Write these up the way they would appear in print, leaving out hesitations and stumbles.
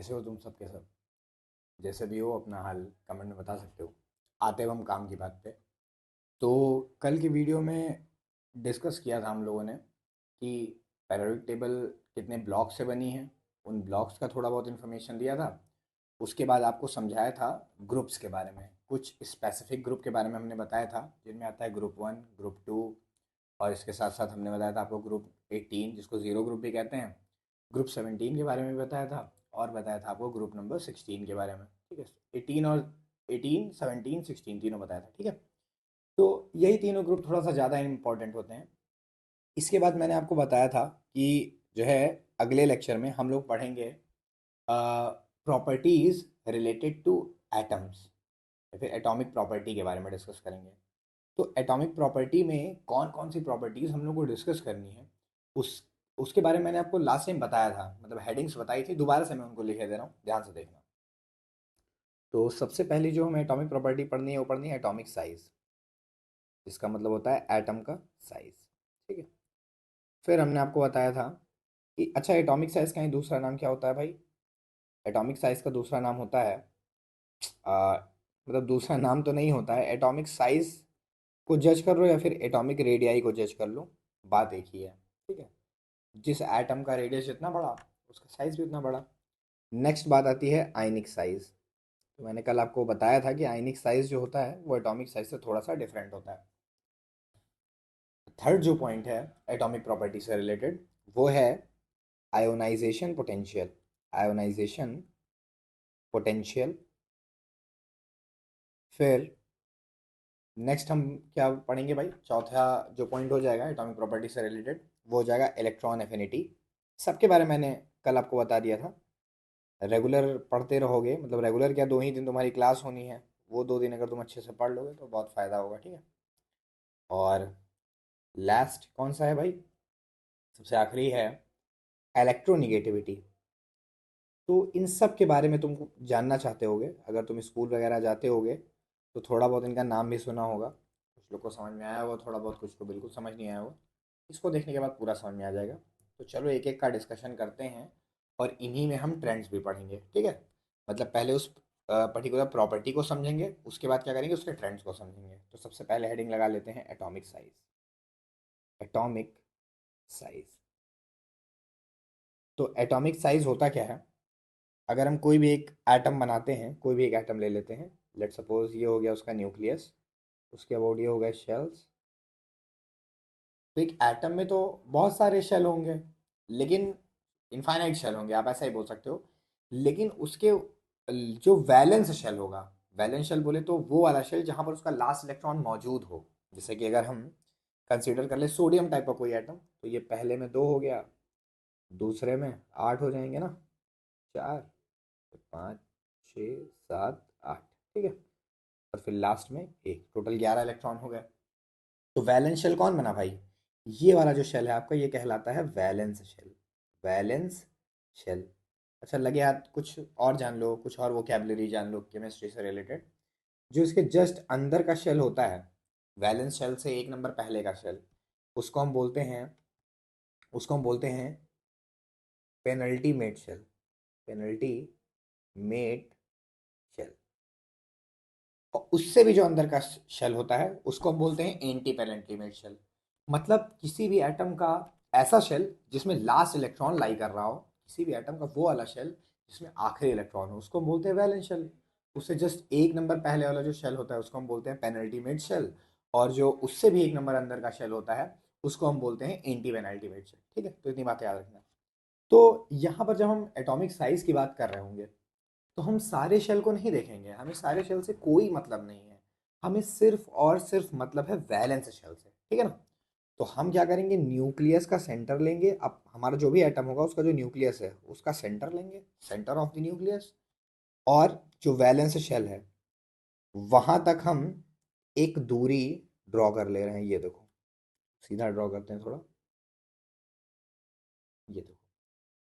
कैसे हो तुम सब के सब? जैसे भी हो अपना हाल कमेंट में बता सकते हो। आते हैं हम काम की बात पे। तो कल की वीडियो में डिस्कस किया था हम लोगों ने कि पैरियोडिक टेबल कितने ब्लॉक से बनी है। उन ब्लॉक्स का थोड़ा बहुत इन्फॉर्मेशन दिया था। उसके बाद आपको समझाया था ग्रुप्स के बारे में, कुछ स्पेसिफिक ग्रुप के बारे में हमने बताया था, जिनमें आता है ग्रुप 1, ग्रुप 2। और इसके साथ साथ हमने बताया था आपको ग्रुप 18, जिसको ज़ीरो ग्रुप भी कहते हैं। ग्रुप 17 के बारे में भी बताया था। और बताया था आपको ग्रुप नंबर 16 के बारे में। ठीक है। 18 और 18, 17, 16 तीनों बताया था। ठीक है। तो यही तीनों ग्रुप थोड़ा सा ज़्यादा इंपॉर्टेंट होते हैं। इसके बाद मैंने आपको बताया था कि जो है अगले लेक्चर में हम लोग पढ़ेंगे प्रॉपर्टीज़ रिलेटेड टू एटम्स, या फिर एटॉमिक प्रॉपर्टी के बारे में डिस्कस करेंगे। तो एटॉमिक प्रॉपर्टी में कौन कौन सी प्रॉपर्टीज़ हम लोग को डिस्कस करनी है, उस उसके बारे में मैंने आपको लास्ट टाइम बताया था, मतलब हेडिंग्स बताई थी। दोबारा से मैं उनको लिखे दे रहा हूँ, ध्यान से देखना। तो सबसे पहली जो हमें एटॉमिक प्रॉपर्टी पढ़नी है वो पढ़नी है एटॉमिक साइज। इसका मतलब होता है एटम का साइज। ठीक है। फिर हमने आपको बताया था कि अच्छा, एटॉमिक साइज का ही दूसरा नाम क्या होता है भाई? एटॉमिक साइज का दूसरा नाम होता है मतलब दूसरा नाम तो नहीं होता है, एटॉमिक साइज को जज कर लो या फिर एटॉमिक रेडियाई को जज कर लो, बात एक ही है। ठीक है। जिस एटम का रेडियस जितना बड़ा, उसका साइज भी उतना बड़ा। नेक्स्ट बात आती है आयनिक साइज। तो मैंने कल आपको बताया था कि आयनिक साइज जो होता है वो एटॉमिक साइज से थोड़ा सा डिफरेंट होता है। थर्ड जो पॉइंट है एटॉमिक प्रॉपर्टी से रिलेटेड, वो है आयोनाइजेशन पोटेंशियल। Ionization potential. फिर नेक्स्ट हम क्या पढ़ेंगे भाई? चौथा जो पॉइंट हो जाएगा एटॉमिक प्रॉपर्टी से रिलेटेड, वो हो जाएगा इलेक्ट्रॉन एफिनिटी। सबके बारे में मैंने कल आपको बता दिया था। रेगुलर पढ़ते रहोगे, मतलब रेगुलर क्या, 2 ही दिन तुम्हारी क्लास होनी है। वो 2 दिन अगर तुम अच्छे से पढ़ लोगे तो बहुत फ़ायदा होगा। ठीक है। और लास्ट कौन सा है भाई? सबसे आखिरी है इलेक्ट्रोनिगेटिविटी। तो इन सब के बारे में तुम जानना चाहते होगे, अगर तुम स्कूल वगैरह जाते होगे तो थोड़ा बहुत इनका नाम भी सुना होगा। कुछ लोग को समझ में आया होगा थोड़ा बहुत, कुछ को बिल्कुल समझ नहीं आया होगा। इसको देखने के बाद पूरा समझ में आ जाएगा। तो चलो एक एक का डिस्कशन करते हैं। और इन्हीं में हम ट्रेंड्स भी पढ़ेंगे। ठीक है। मतलब पहले उस पर्टिकुलर प्रॉपर्टी को समझेंगे, उसके बाद क्या करेंगे, उसके ट्रेंड्स को समझेंगे। तो सबसे पहले हेडिंग लगा लेते हैं एटॉमिक साइज। Atomic size. तो एटॉमिक साइज होता क्या है? अगर हम कोई भी एक एटम बनाते हैं, कोई भी एक एटम ले लेते हैं, लेट सपोज ये हो गया उसका न्यूक्लियस, उसके अबाउट ये हो गए शेल्स। तो एक एटम में तो बहुत सारे शेल होंगे, लेकिन इनफाइनाइट शेल होंगे, आप ऐसा ही बोल सकते हो। लेकिन उसके जो वैलेंस शेल होगा, वैलेंस शेल बोले तो वो वाला शेल जहाँ पर उसका लास्ट इलेक्ट्रॉन मौजूद हो। जैसे कि अगर हम कंसीडर कर ले सोडियम टाइप का कोई एटम, तो ये पहले में 2 हो गया, दूसरे में 8 हो जाएंगे ना, 4, 5, 6, 7, 8। ठीक है। और फिर लास्ट में एक, टोटल 11 इलेक्ट्रॉन हो गए। तो वैलेंस शेल कौन बना भाई? ये वाला जो शेल है आपका, ये कहलाता है वैलेंस शेल। Valence shell. अच्छा लगे यार, कुछ और जान लो, कुछ और वोकेबलरी जान लो केमिस्ट्री से रिलेटेड। जो इसके जस्ट अंदर का शेल होता है, वैलेंस शेल से एक नंबर पहले का शेल, उसको हम बोलते हैं उसको हम बोलते हैं penultimate shell. Penultimate shell. और उससे भी जो अंदर का शेल होता है उसको हम बोलते हैं एंटी पेनल्टीमेट शेल। मतलब किसी भी एटम का ऐसा शेल जिसमें लास्ट इलेक्ट्रॉन लाई कर रहा हो, किसी भी एटम का वो वाला शेल जिसमें आखिरी इलेक्ट्रॉन हो, उसको हम बोलते हैं वैलेंस शेल। उससे जस्ट एक नंबर पहले वाला जो शेल होता है उसको हम बोलते हैं पेनल्टीमेट शेल। और जो उससे भी एक नंबर अंदर का शेल होता है उसको हम बोलते हैं एंटी पेनल्टीमेट शेल। ठीक है। तो इतनी बातें याद रखना। तो यहाँ पर जब हम एटॉमिक साइज की बात कर रहे होंगे, तो हम सारे शेल को नहीं देखेंगे, हमें सारे शेल से कोई मतलब नहीं है। हमें सिर्फ और सिर्फ मतलब है वैलेंस शेल से। ठीक है ना? तो हम क्या करेंगे, न्यूक्लियस का सेंटर लेंगे। अब हमारा जो भी एटम होगा उसका जो न्यूक्लियस है उसका सेंटर लेंगे, सेंटर ऑफ द न्यूक्लियस। और जो वैलेंस शेल है वहां तक हम एक दूरी ड्रॉ कर ले रहे हैं। ये देखो, सीधा ड्रॉ करते हैं थोड़ा। ये देखो।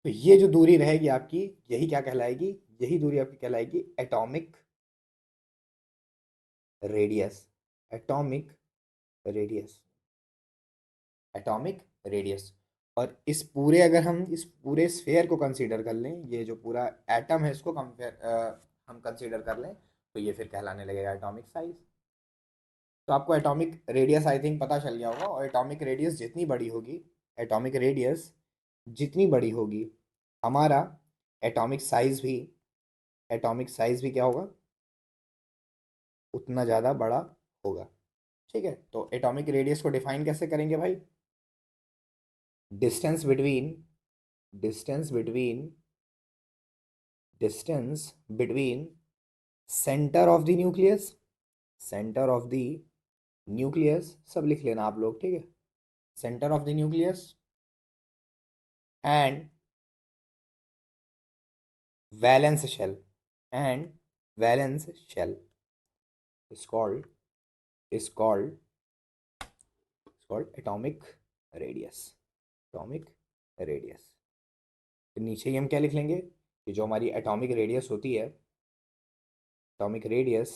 तो ये जो दूरी रहेगी आपकी, यही क्या कहलाएगी? यही दूरी आपकी कहलाएगी atomic radius. Atomic radius. Atomic radius. और इस पूरे, अगर हम इस पूरे स्फेयर को कंसीडर कर लें, ये जो पूरा एटम है इसको हम कंसीडर कर लें, तो ये फिर कहलाने लगेगा एटॉमिक साइज। तो आपको एटॉमिक रेडियस आई थिंक पता चल गया होगा, और एटॉमिक रेडियस जितनी बड़ी होगी, एटॉमिक रेडियस जितनी बड़ी होगी, हमारा एटॉमिक साइज भी, एटॉमिक साइज भी क्या होगा, उतना ज़्यादा बड़ा होगा। ठीक है, तो एटॉमिक रेडियस को डिफाइन कैसे करेंगे भाई? Distance between distance between distance between centre of the nucleus, centre of the nucleus, सब लिख लेना आप लोग, ठीक है, centre of the nucleus and valence shell, and valence shell is called is called is called atomic radius, atomic radius। फिर नीचे ही हम क्या लिख लेंगे कि जो हमारी एटॉमिक रेडियस होती है, atomic radius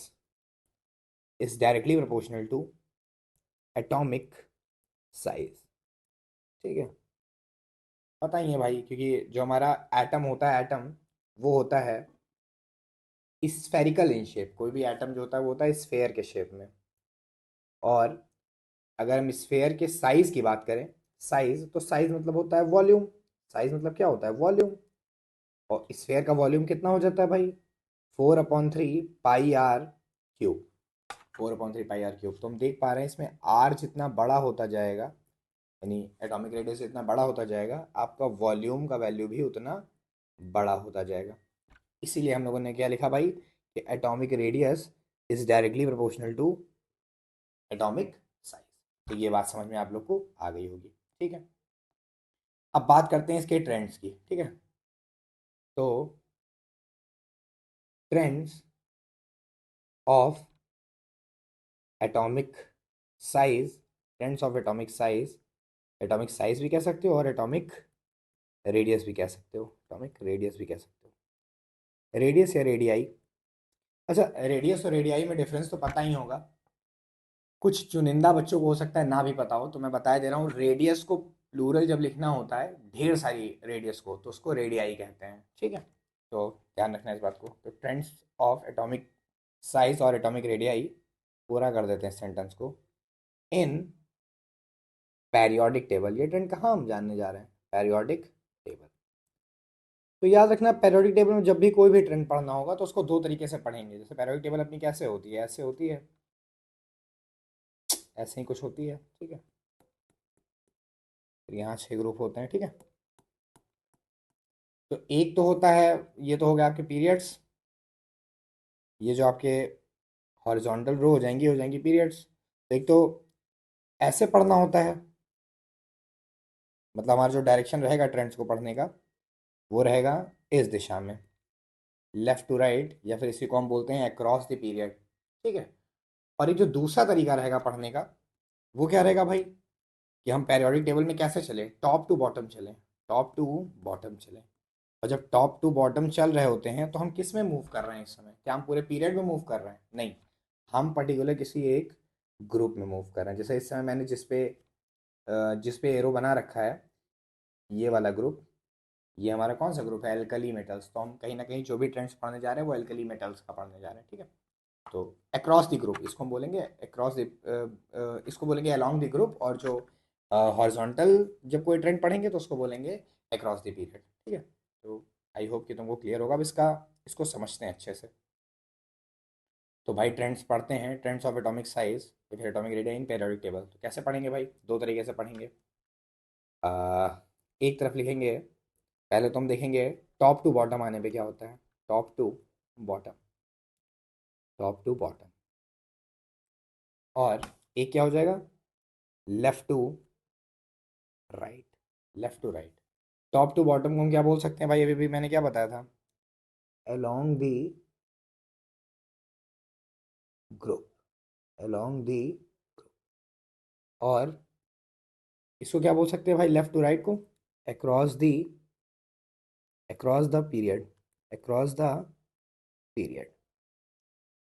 is directly proportional to atomic size. ठीक है, पता ही है भाई, क्योंकि जो हमारा एटम होता है, एटम वो होता है स्फेरिकल इन शेप। कोई भी एटम जो होता है वो होता है स्फेयर के शेप में। और अगर हम स्फेयर के साइज की बात करें, साइज, तो साइज मतलब होता है वॉल्यूम। साइज मतलब क्या होता है? वॉल्यूम। और स्फेयर का वॉल्यूम कितना हो जाता है भाई? 4/3 pi r cube, 4/3 pi r cube. तो हम देख पा रहे हैं इसमें आर जितना बड़ा होता जाएगा, यानी एटॉमिक रेडियस जितना बड़ा होता जाएगा, आपका वॉल्यूम का वैल्यू भी उतना बड़ा होता जाएगा। इसीलिए हम लोगों ने क्या लिखा भाई कि atomic radius is directly proportional to atomic size. तो ये बात समझ में आप लोग को आ गई होगी। ठीक है, अब बात करते हैं इसके ट्रेंड्स की। ठीक है, तो trends of atomic size, trends of atomic size, atomic size भी कह सकते हो और एटॉमिक रेडियस भी कह सकते हो, एटॉमिक रेडियस भी कह सकते हो, रेडियस या रेडियाई। अच्छा, रेडियस और रेडियाई में डिफरेंस तो पता ही होगा, कुछ चुनिंदा बच्चों को हो सकता है ना भी पता हो, तो मैं बताया दे रहा हूँ। रेडियस को प्लूरल जब लिखना होता है, ढेर सारी रेडियस को, तो उसको रेडियाई कहते हैं। ठीक है, तो ध्यान रखना इस बात को। तो ट्रेंड्स ऑफ एटॉमिक साइज और एटॉमिक रेडियाई, पूरा कर देते हैं सेंटेंस को। इन पेरियोडिक टेबल, ये ट्रेंड कहाँ हम जानने जा रहे हैं? Periodic table. तो याद रखना, पेरियोडिक टेबल में जब भी कोई भी ट्रेंड पढ़ना होगा तो उसको दो तरीके से पढ़ेंगे। जैसे पेरियोडिक टेबल अपनी कैसे होती है, ऐसे होती है, ऐसे ही कुछ होती है। ठीक है, फिर यहाँ 6 ग्रुप होते हैं। ठीक है, तो एक तो होता है, ये तो हो गया आपके पीरियड्स, ये जो आपके हॉरिजॉन्टल रो हो जाएंगी पीरियड्स। तो एक तो ऐसे पढ़ना होता है, मतलब हमारा जो डायरेक्शन रहेगा ट्रेंड्स को पढ़ने का, वो रहेगा इस दिशा में, लेफ्ट टू राइट, या फिर इसी को हम बोलते हैं अक्रॉस द पीरियड। ठीक है, और एक जो दूसरा तरीका रहेगा पढ़ने का, वो क्या रहेगा भाई, कि हम पेरियोडिक टेबल में कैसे चलें, टॉप टू बॉटम चलें, टॉप टू बॉटम चलें। और जब टॉप टू बॉटम चल रहे होते हैं तो हम किस में मूव कर रहे हैं इस समय? क्या हम पूरे पीरियड में मूव कर रहे हैं? नहीं, हम पर्टिकुलर किसी एक ग्रुप में मूव कर रहे हैं। जैसे इस समय मैंने जिस पे एरो बना रखा है, ये वाला ग्रुप, ये हमारा कौन सा ग्रुप है? Alkali metals. तो हम कहीं ना कहीं जो भी ट्रेंड्स पढ़ने जा रहे हैं वो एल्कली मेटल्स का पढ़ने जा रहे हैं। ठीक है, तो अक्रॉस द ग्रुप इसको हम बोलेंगे, अक्रॉस द, इसको बोलेंगे अलोंग द ग्रुप। और जो हॉरिजॉन्टल जब कोई ट्रेंड पढ़ेंगे तो उसको बोलेंगे अक्रॉस द पीरियड। ठीक है, तो आई होप कि तुमको क्लियर होगा। अब इसको समझते हैं अच्छे से। तो भाई ट्रेंड्स पढ़ते हैं, ट्रेंड्स ऑफ एटॉमिक साइज या फिर atomic radius in periodic table. तो कैसे पढ़ेंगे भाई? दो तरीके से पढ़ेंगे। आ, एक तरफ लिखेंगे, पहले तो हम देखेंगे टॉप टू बॉटम आने पे क्या होता है। Top to bottom, top to bottom. और एक क्या हो जाएगा? Left to right, left to right. Top to bottom को हम क्या बोल सकते हैं भाई? अभी भी मैंने क्या बताया था? Along the group, along the. और इसको क्या बोल सकते हैं भाई, लेफ्ट टू राइट को? Across the, across the period, across the period.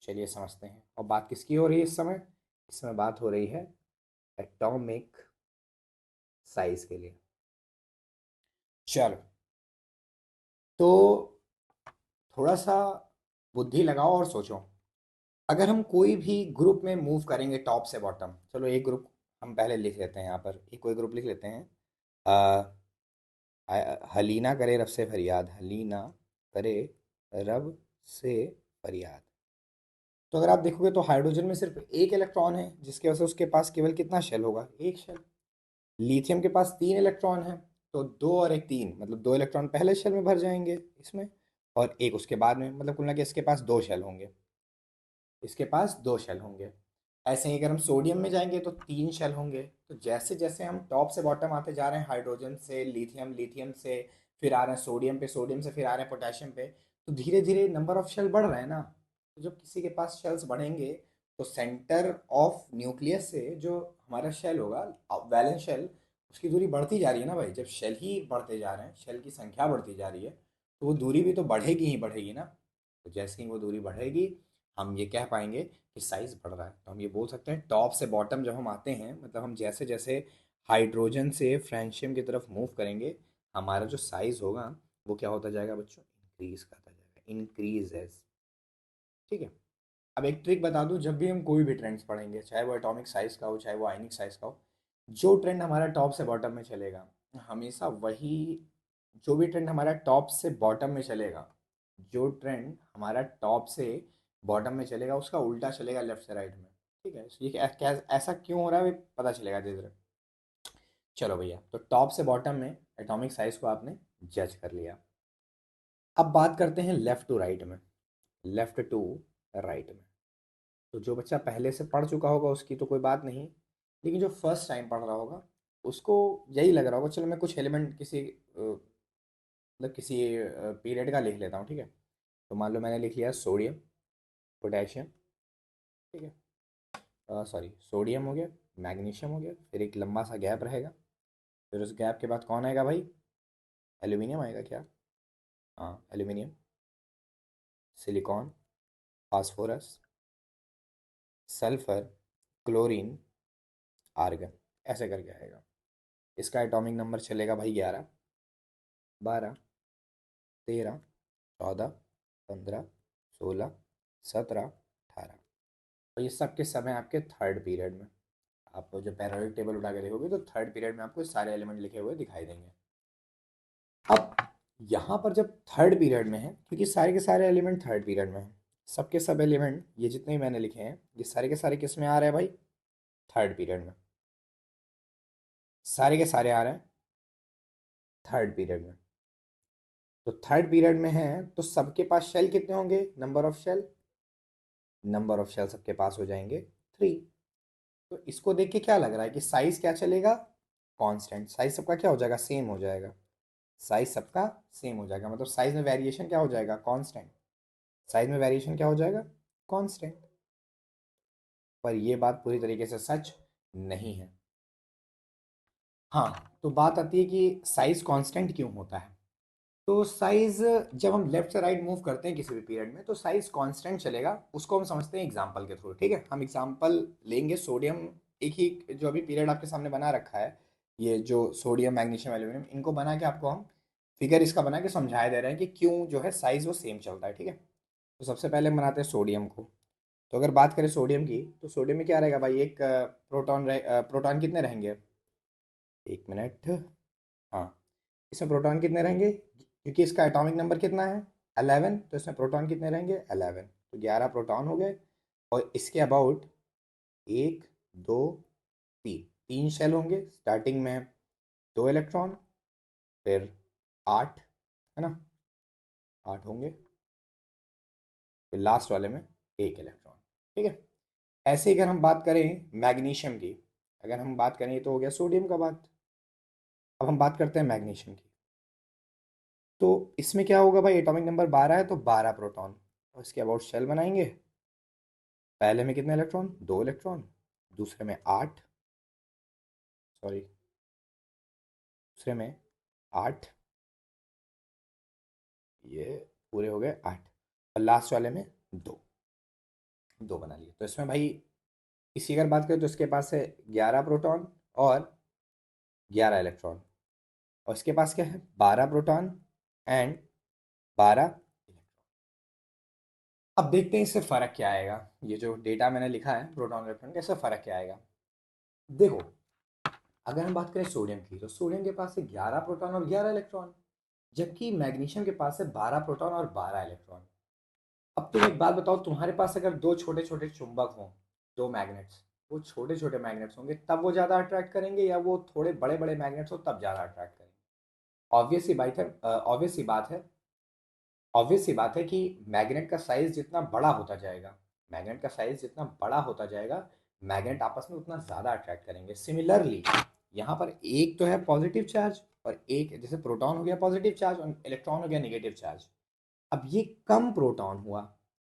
चलिए समझते हैं। और बात किसकी हो रही है इस समय? इस समय बात हो रही है एटॉमिक साइज के लिए। चलो, तो थोड़ा सा बुद्धि लगाओ और सोचो। अगर हम कोई भी ग्रुप में मूव करेंगे टॉप से बॉटम, चलो एक ग्रुप हम पहले लिख लेते हैं, यहाँ पर एक कोई ग्रुप लिख लेते हैं। हलीना करे रब से फरियाद, हलीना करे रब से फरियाद। तो अगर आप देखोगे तो हाइड्रोजन में सिर्फ एक इलेक्ट्रॉन है, जिसकी वजह से उसके पास केवल कितना शेल होगा, एक शेल। लिथियम के पास तीन इलेक्ट्रॉन है, तो दो और एक तीन, मतलब दो इलेक्ट्रॉन पहले शेल में भर जाएंगे इसमें, और एक उसके बाद में, मतलब कुल मिला के इसके पास दो शेल होंगे, इसके पास दो शेल होंगे। ऐसे ही अगर हम सोडियम में जाएंगे तो तीन शेल होंगे। तो जैसे जैसे हम टॉप से बॉटम आते जा रहे हैं, हाइड्रोजन से लिथियम, लिथियम से फिर आ रहे हैं सोडियम पे, सोडियम से फिर आ रहे हैं पोटेशियम पे, तो धीरे धीरे नंबर ऑफ शेल बढ़ रहे हैं ना। तो जब किसी के पास शेल्स बढ़ेंगे, तो सेंटर ऑफ न्यूक्लियस से जो हमारा शेल होगा, वैलेंस शेल, उसकी दूरी बढ़ती जा रही है ना भाई। जब शेल ही बढ़ते जा रहे हैं, शेल की संख्या बढ़ती जा रही है, तो वो दूरी भी तो बढ़ेगी ही बढ़ेगी ना। तो जैसे ही वो दूरी बढ़ेगी, हम ये कह पाएंगे कि साइज बढ़ रहा है। तो हम ये बोल सकते हैं टॉप से बॉटम जब हम आते हैं, मतलब हम जैसे जैसे हाइड्रोजन से फ्रेंशियम की तरफ मूव करेंगे, हमारा जो साइज होगा वो क्या होता जाएगा बच्चों, इंक्रीज करता जाएगा, इंक्रीज एज। ठीक है। अब एक ट्रिक बता दूं, जब भी हम कोई भी ट्रेंड्स पढ़ेंगे, चाहे वो एटॉमिक साइज का हो चाहे वो आयनिक साइज का हो, जो ट्रेंड हमारा टॉप से बॉटम में चलेगा, हमेशा वही, जो भी ट्रेंड हमारा टॉप से बॉटम में चलेगा, जो ट्रेंड हमारा टॉप से बॉटम में चलेगा, उसका उल्टा चलेगा लेफ्ट से राइट में। ठीक है, ये ऐसा क्यों हो रहा है ये पता चलेगा धीरे धीरे। चलो भैया, तो टॉप से बॉटम में एटॉमिक साइज को आपने जज कर लिया। अब बात करते हैं लेफ्ट टू राइट में, लेफ्ट टू राइट में। तो जो बच्चा पहले से पढ़ चुका होगा उसकी तो कोई बात नहीं, लेकिन जो फर्स्ट टाइम पढ़ रहा होगा उसको यही लग रहा होगा, चलो मैं कुछ एलिमेंट किसी मतलब किसी पीरियड का लिख लेता हूँ, ठीक है। तो मान लो मैंने लिख लिया सोडियम, पोटेशियम, ठीक है, सॉरी सोडियम हो गया, मैग्नीशियम हो गया, फिर एक लंबा सा गैप रहेगा, फिर उस गैप के बाद कौन आएगा भाई, एल्यूमिनियम आएगा क्या, हाँ aluminium, silicon, phosphorus, sulphur, chlorine, argon, ऐसे करके आएगा। इसका एटॉमिक नंबर चलेगा भाई 11, 12, 13, 14, 15, 16, 17, 18। और ये सब के समय आपके थर्ड पीरियड में, आप जब पैरियोडिक टेबल उठा के देखोगे तो थर्ड पीरियड में आपको सारे एलिमेंट लिखे हुए दिखाई देंगे। अब यहाँ पर जब थर्ड पीरियड में है, क्योंकि सारे के सारे एलिमेंट थर्ड पीरियड में हैं, सबके सब एलिमेंट ये जितने भी मैंने लिखे हैं ये सारे के सारे किस में आ रहे हैं भाई, थर्ड पीरियड में, सारे के सारे आ रहे हैं थर्ड पीरियड में। तो थर्ड पीरियड में है तो सबके पास शेल कितने होंगे, number of shell, number of shell सबके पास हो जाएंगे 3। तो इसको देख के क्या लग रहा है कि साइज क्या चलेगा, कांस्टेंट, साइज सबका क्या हो जाएगा, सेम हो जाएगा, साइज सबका सेम हो जाएगा, मतलब साइज में वेरिएशन क्या हो जाएगा, कांस्टेंट, साइज में वेरिएशन क्या हो जाएगा, कांस्टेंट। पर ये बात पूरी तरीके से सच नहीं है। हाँ, तो बात आती है कि साइज कांस्टेंट क्यों होता है। तो साइज, जब हम लेफ्ट से राइट मूव करते हैं किसी भी पीरियड में, तो साइज कांस्टेंट चलेगा, उसको हम समझते हैं एग्जांपल के थ्रू। ठीक है, हम एग्जांपल लेंगे सोडियम, एक ही जो अभी पीरियड आपके सामने बना रखा है, ये जो सोडियम मैग्नीशियम एल्यूमिनियम, इनको बना के आपको हम फिगर इसका बना के समझाया दे रहे हैं कि क्यों जो है साइज वो सेम चलता है। ठीक है, तो सबसे पहले हम बनाते हैं सोडियम को। तो अगर बात करें सोडियम की, तो सोडियम में क्या रहेगा भाई, एक प्रोटॉन कितने रहेंगे, एक मिनट, हाँ, इसमें प्रोटॉन कितने रहेंगे, क्योंकि इसका एटॉमिक नंबर कितना है 11, तो इसमें प्रोटॉन कितने रहेंगे 11, तो 11 प्रोटॉन हो गए। और इसके अबाउट एक, दो, तीन, तीन शेल होंगे, स्टार्टिंग में दो इलेक्ट्रॉन, फिर आठ, है ना, आठ होंगे, फिर लास्ट वाले में एक इलेक्ट्रॉन। ठीक है। ऐसे ही अगर हम बात करें मैग्नीशियम की, अगर हम बात करें तो हो गया सोडियम का बात, अब हम बात करते हैं मैग्नीशियम की। तो इसमें क्या होगा भाई, एटॉमिक नंबर 12 है तो 12 प्रोटॉन, और इसके अबाउट शेल बनाएंगे। पहले में कितने इलेक्ट्रॉन, दो इलेक्ट्रॉन, दूसरे में आठ, सॉरी, दूसरे में आठ, ये पूरे हो गए आठ, और लास्ट वाले में दो, दो बना लिए। तो इसमें भाई इसी अगर बात करें तो इसके पास है 11 प्रोटॉन और 11 इलेक्ट्रॉन, और इसके पास क्या है, 12 प्रोटॉन एंड 12। अब देखते हैं इससे फ़र्क क्या आएगा। ये जो डेटा मैंने लिखा है प्रोटॉन इलेक्ट्रॉन का, इससे फ़र्क क्या आएगा। देखो, अगर हम बात करें सोडियम की, तो सोडियम के पास है 11 प्रोटॉन और 11 इलेक्ट्रॉन, जबकि मैग्नीशियम के पास है 12 प्रोटॉन और 12 इलेक्ट्रॉन। अब तुम एक बात बताओ, तुम्हारे पास अगर दो छोटे छोटे चुंबक हों, दो मैग्नेट्स, वो छोटे छोटे मैग्नेट्स होंगे तब वो ज़्यादा अट्रैक्ट करेंगे, या वो थोड़े बड़े बड़े मैग्नेट्स हो तब ज़्यादा अट्रैक्ट करेंगे? ऑब्वियस सी बात है, ऑब्वियस सी बात है, ऑब्वियस सी बात है कि मैग्नेट का साइज जितना बड़ा होता जाएगा, मैग्नेट का साइज जितना बड़ा होता जाएगा, मैग्नेट आपस में उतना ज़्यादा अट्रैक्ट करेंगे। सिमिलरली यहाँ पर एक तो है पॉजिटिव चार्ज, और एक जैसे प्रोटॉन हो गया पॉजिटिव चार्ज और इलेक्ट्रॉन हो गया नेगेटिव चार्ज। अब ये कम प्रोटॉन हुआ,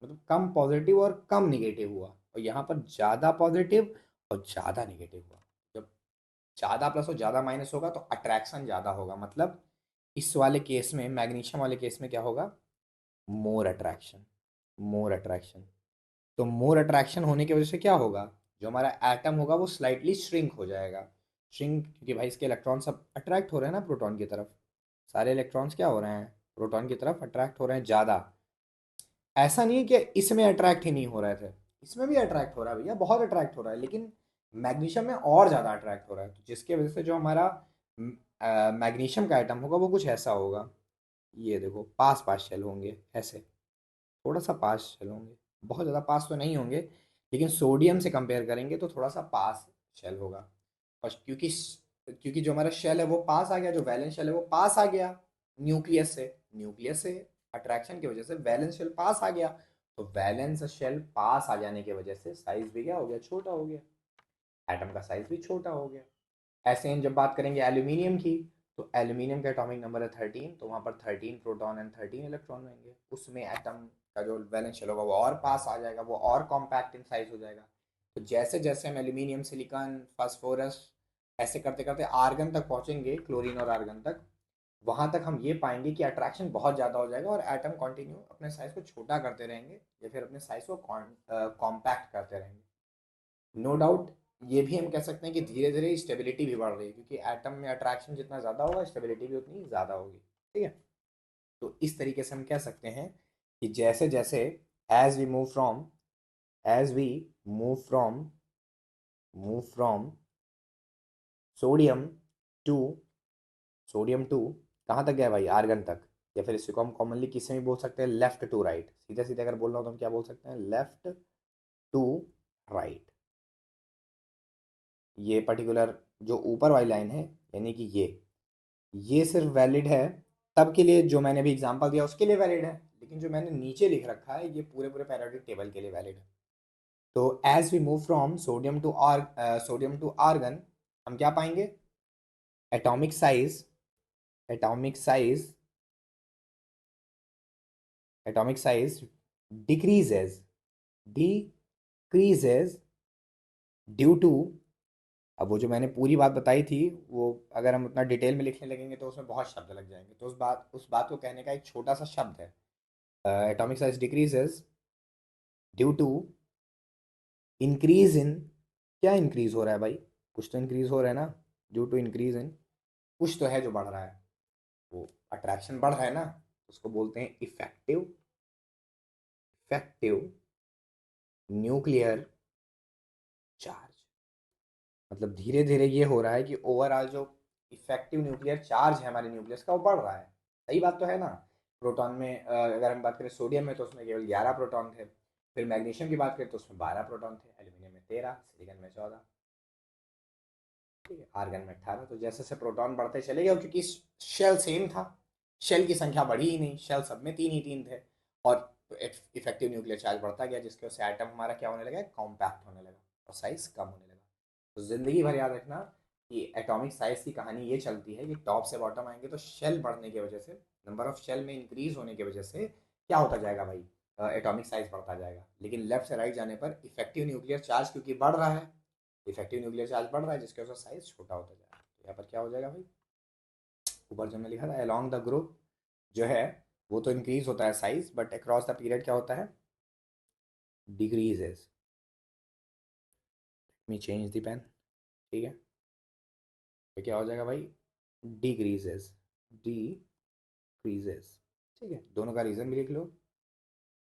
मतलब कम पॉजिटिव और कम निगेटिव हुआ, और यहाँ पर ज़्यादा पॉजिटिव और ज़्यादा निगेटिव हुआ। जब ज़्यादा प्लस और ज़्यादा माइनस होगा तो अट्रैक्शन ज़्यादा होगा, मतलब इस वाले केस में, मैग्नीशियम वाले केस में क्या होगा, मोर अट्रैक्शन, मोर अट्रैक्शन। तो मोर अट्रैक्शन होने की वजह से क्या होगा, जो हमारा एटम होगा वो स्लाइटली श्रिंक हो जाएगा। श्रिंक क्योंकि भाई इसके इलेक्ट्रॉन सब अट्रैक्ट हो रहे हैं ना प्रोटॉन की तरफ, सारे इलेक्ट्रॉन्स क्या हो रहे हैं, प्रोटॉन की तरफ अट्रैक्ट हो रहे हैं ज़्यादा। ऐसा नहीं है कि इसमें अट्रैक्ट ही नहीं हो रहे थे, इसमें भी अट्रैक्ट हो रहा है भैया, बहुत अट्रैक्ट हो रहा है, लेकिन मैग्नीशियम में और ज़्यादा अट्रैक्ट हो रहा है, तो जिसके वजह से जो हमारा मैग्नीशियम का आइटम होगा वो कुछ ऐसा होगा। ये देखो, पास पास शेल होंगे ऐसे, थोड़ा सा पास शेल होंगे, बहुत ज़्यादा पास तो नहीं होंगे, लेकिन सोडियम से कंपेयर करेंगे तो थोड़ा सा पास शेल होगा। और क्योंकि जो हमारा शेल है वो पास आ गया, जो वैलेंस शेल है वो पास आ गया न्यूक्लियस से अट्रैक्शन की वजह से वैलेंस शेल पास आ गया। तो वैलेंस शेल पास आ जाने की वजह से साइज भी क्या हो गया, छोटा हो गया, एटम का साइज भी छोटा हो गया। ऐसे हम जब बात करेंगे एल्यूमिनियम की, तो एल्यूमिनियम का एटॉमिक नंबर है 13, तो वहाँ पर 13 प्रोटॉन एंड 13 इलेक्ट्रॉन होंगे, उसमें एटम का जो वैलेंस शेल होगा वो और पास आ जाएगा, वो और कॉम्पैक्ट इन साइज हो जाएगा। तो जैसे जैसे हम एल्यूमिनियम, सिलिकॉन, फास्फोरस, ऐसे करते करते आर्गन तक पहुँचेंगे, क्लोरीन और आर्गन तक, वहाँ तक हम ये पाएंगे कि अट्रैक्शन बहुत ज़्यादा हो जाएगा और एटम कंटिन्यू अपने साइज को छोटा करते रहेंगे, या फिर अपने साइज को कॉम्पैक्ट करते रहेंगे। नो डाउट ये भी हम कह सकते हैं कि धीरे धीरे स्टेबिलिटी भी बढ़ रही है, क्योंकि एटम में अट्रैक्शन जितना ज़्यादा होगा स्टेबिलिटी भी उतनी ज़्यादा होगी। ठीक है, तो इस तरीके से हम कह सकते हैं कि जैसे जैसे as we move from as we move from sodium to sodium to कहाँ तक गया भाई, आर्गन तक, या फिर इसको हम कॉमनली किससे भी बोल सकते हैं, लेफ्ट टू राइट। सीधे सीधे अगर बोल रहा हूँ तो हम क्या बोल सकते हैं, लेफ्ट टू राइट। ये पर्टिकुलर जो ऊपर वाली लाइन है, यानी कि ये सिर्फ वैलिड है तब के लिए, जो मैंने भी एग्जांपल दिया उसके लिए वैलिड है, लेकिन जो मैंने नीचे लिख रखा है ये पूरे पूरे पैरियोडिक टेबल के लिए वैलिड है। तो as we move from sodium to argon, हम क्या पाएंगे, atomic size atomic size atomic size decreases decreases due to. अब वो जो मैंने पूरी बात बताई थी, वो अगर हम उतना डिटेल में लिखने लगेंगे तो उसमें बहुत शब्द लग जाएंगे, तो उस बात को कहने का एक छोटा सा शब्द है, atomic size decreases due to increase in. क्या इंक्रीज हो रहा है भाई, कुछ तो इंक्रीज हो रहा है ना, ड्यू टू इंक्रीज इन, कुछ तो है जो बढ़ रहा है, वो अट्रैक्शन बढ़ रहा है ना, उसको बोलते हैं इफेक्टिव न्यूक्लियर चार्ज। मतलब धीरे धीरे ये हो रहा है कि ओवरऑल जो इफेक्टिव न्यूक्लियर चार्ज है हमारे न्यूक्लियस का वो बढ़ रहा है। सही बात तो है ना। प्रोटॉन में अगर हम बात करें सोडियम में, तो उसमें केवल 11 प्रोटॉन थे, फिर मैग्नीशियम की बात करें तो उसमें 12 प्रोटॉन थे, एल्यूमिनियम में 13, सिलिकॉन में 14, ठीक है, आर्गन में 18। तो जैसे जैसे प्रोटॉन बढ़ते चले गए, और क्योंकि शेल सेम था, शेल की संख्या बढ़ी ही नहीं, शेल सब में तीन ही तीन थे, और इफेक्टिव न्यूक्लियर चार्ज बढ़ता गया, जिसकी वजह से एटम हमारा क्या होने लगा, कॉम्पैक्ट होने लगा और साइज कम होने लगा। तो ज़िंदगी भर याद रखना कि एटॉमिक साइज की कहानी ये चलती है कि टॉप से बॉटम आएंगे तो शेल बढ़ने की वजह से, नंबर ऑफ शेल में इंक्रीज होने की वजह से क्या होता जाएगा भाई, एटॉमिक साइज बढ़ता जाएगा, लेकिन लेफ्ट से राइट जाने पर इफेक्टिव न्यूक्लियर चार्ज क्योंकि बढ़ रहा है, इफेक्टिव न्यूक्लियर चार्ज बढ़ रहा है, जिसकी वजह से साइज छोटा होता जाएगा। तो यहाँ पर क्या हो जाएगा भाई, ऊपर जो मैं लिखा था अलोंग द ग्रुप जो है वो तो इंक्रीज होता है size, but across the period क्या होता है, decreases. Me change the pen, ठीक है, तो क्या हो जाएगा भाई, डिक्रीजेस, डिक्रीजेस। ठीक है, दोनों का रीजन भी लिख लो।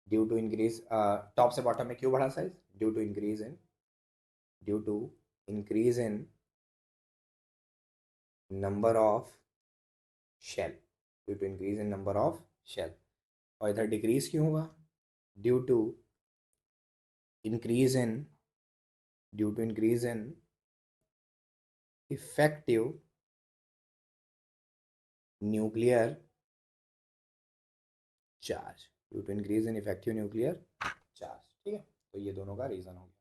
ड्यू टू इंक्रीज, टॉप से बॉटम में क्यों बढ़ा size? Due to increase in, due to increase in number of shell, due to increase in number of shell. और इधर डिक्रीज क्यों हुआ? Due to increase in, due to increase in effective nuclear charge, due to increase in effective nuclear charge. ठीक है, तो ये दोनों का रीज़न हो गया।